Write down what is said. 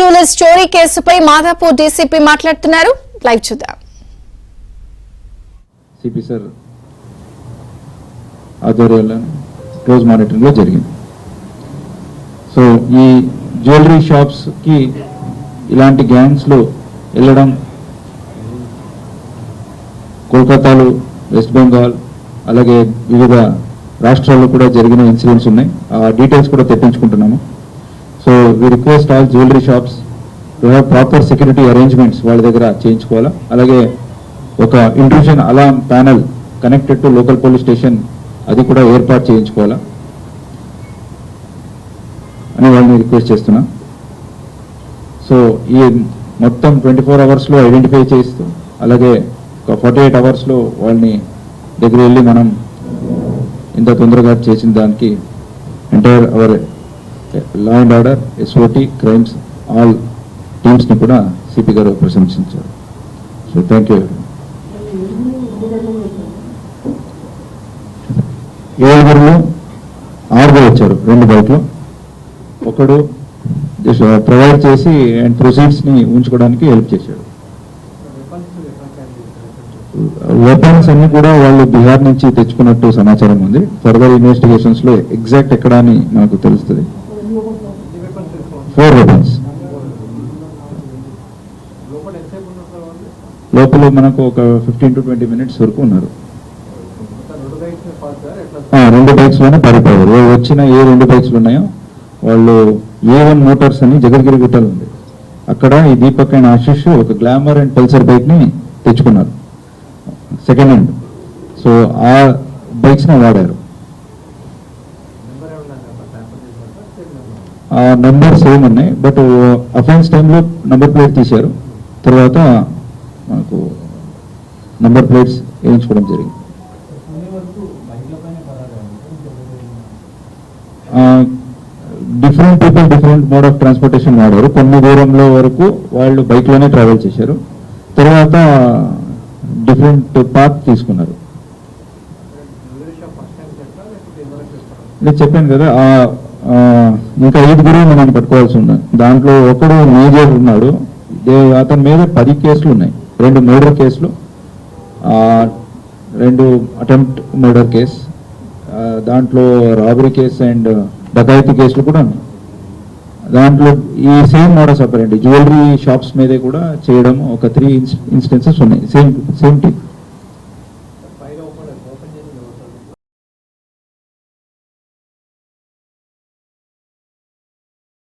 Jewellers చోరీ కేసుపై Madhapur DCP మాట్లాడుతున్నారు. లైవ్ చూద్దాం. సిపి సార్ ఆధ్వర్యంలో క్లోజ్ మానిటరింగ్ లో జరిగింది. సో ఈ జ్యువెలరీ షాప్స్ కి ఇలాంటి గ్యాంగ్స్ లో వెళ్ళడం కోల్కతాలో, వెస్ట్ బెంగాల్, అలాగే వివిధ రాష్ట్రాల్లో కూడా జరిగిన ఇన్సిడెంట్స్ ఉన్నాయి. ఆ డీటెయిల్స్ కూడా తెప్పించుకుంటున్నాము. So we request all jewellery shops to have proper security arrangements వాళ్ళ దగ్గర చేయించుకోవాలా. అలాగే ఒక intrusion alarm panel connected to local police station అది కూడా ఏర్పాటు చేయించుకోవాలా అని వాళ్ళని రిక్వెస్ట్ చేస్తున్నా. సో ఈ మొత్తం 24 అవర్స్లో ఐడెంటిఫై చేస్తూ, అలాగే ఒక 48 అవర్స్లో వాళ్ళని దగ్గర వెళ్ళి మనం ఇంత తొందరగా చేసిన దానికి entire our law and order, SOT, crimes all టీమ్స్ని కూడా సిపి గారు ప్రశంసించారు. So thank you. 7 6 వచ్చారు 2 బైక్లు. ఒకడు ప్రొవైడ్ చేసి అండ్ ప్రొసీడ్స్ని ఉంచుకోవడానికి హెల్ప్ చేశాడు. వెపన్స్ అన్ని కూడా వాళ్ళు బీహార్ నుంచి తెచ్చుకున్నట్టు సమాచారం ఉంది. ఫర్దర్ ఇన్వెస్టిగేషన్స్ లో ఎగ్జాక్ట్ ఎక్కడ అని మనకు తెలుస్తుంది. 4 వెపన్స్ లోపల మనకు ఒక 15 to 20 minutes వరకు ఉన్నారు. 2 బైక్స్ లోనే పారిపోయారు. వచ్చిన ఏ 2 బైక్స్లు ఉన్నాయో వాళ్ళు A1 మోటార్స్ అని జగద్గిరి గుట్టలు ఉంది, అక్కడ ఈ దీపక్ అండ్ ఆశిష్ ఒక గ్లామర్ అండ్ పల్సర్ బైక్ ని తెచ్చుకున్నారు సెకండ్ హ్యాండ్. సో ఆ బైక్స్ ని వాడారు. ఆ నంబర్ సేమ్ ఉన్నాయి, బట్ అఫెన్స్ టైంలో నంబర్ ప్లేట్ తీశారు. తర్వాత మనకు నంబర్ ప్లేట్స్ వేయించుకోవడం జరిగింది. Different people different mode of transportation వాడారు. కొన్ని దూరంలో వరకు వాళ్ళు బైక్లోనే ట్రావెల్ చేశారు. తర్వాత డిఫరెంట్ పాత్ తీసుకున్నారు. నేను చెప్పాను కదా, ఇంకా 5 మనం పట్టుకోవాల్సి ఉంది. దాంట్లో ఒకడు మేజర్ ఉన్నాడు. అతని మీద 10 కేసులు ఉన్నాయి. 2 మర్డర్ కేసులు, 2 అటెంప్ట్ మర్డర్ కేసు, దాంట్లో రాబరీ కేసు అండ్ డకాయితీ కేసులు కూడా ఉన్నాయి. దాంట్లో ఈ సేమ్ మోడస్ ఆపరెండి జ్యువెలరీ షాప్స్ మీదే కూడా చేయడం ఒక 3 ఇన్స్టెన్సెస్ ఉన్నాయి. Same team.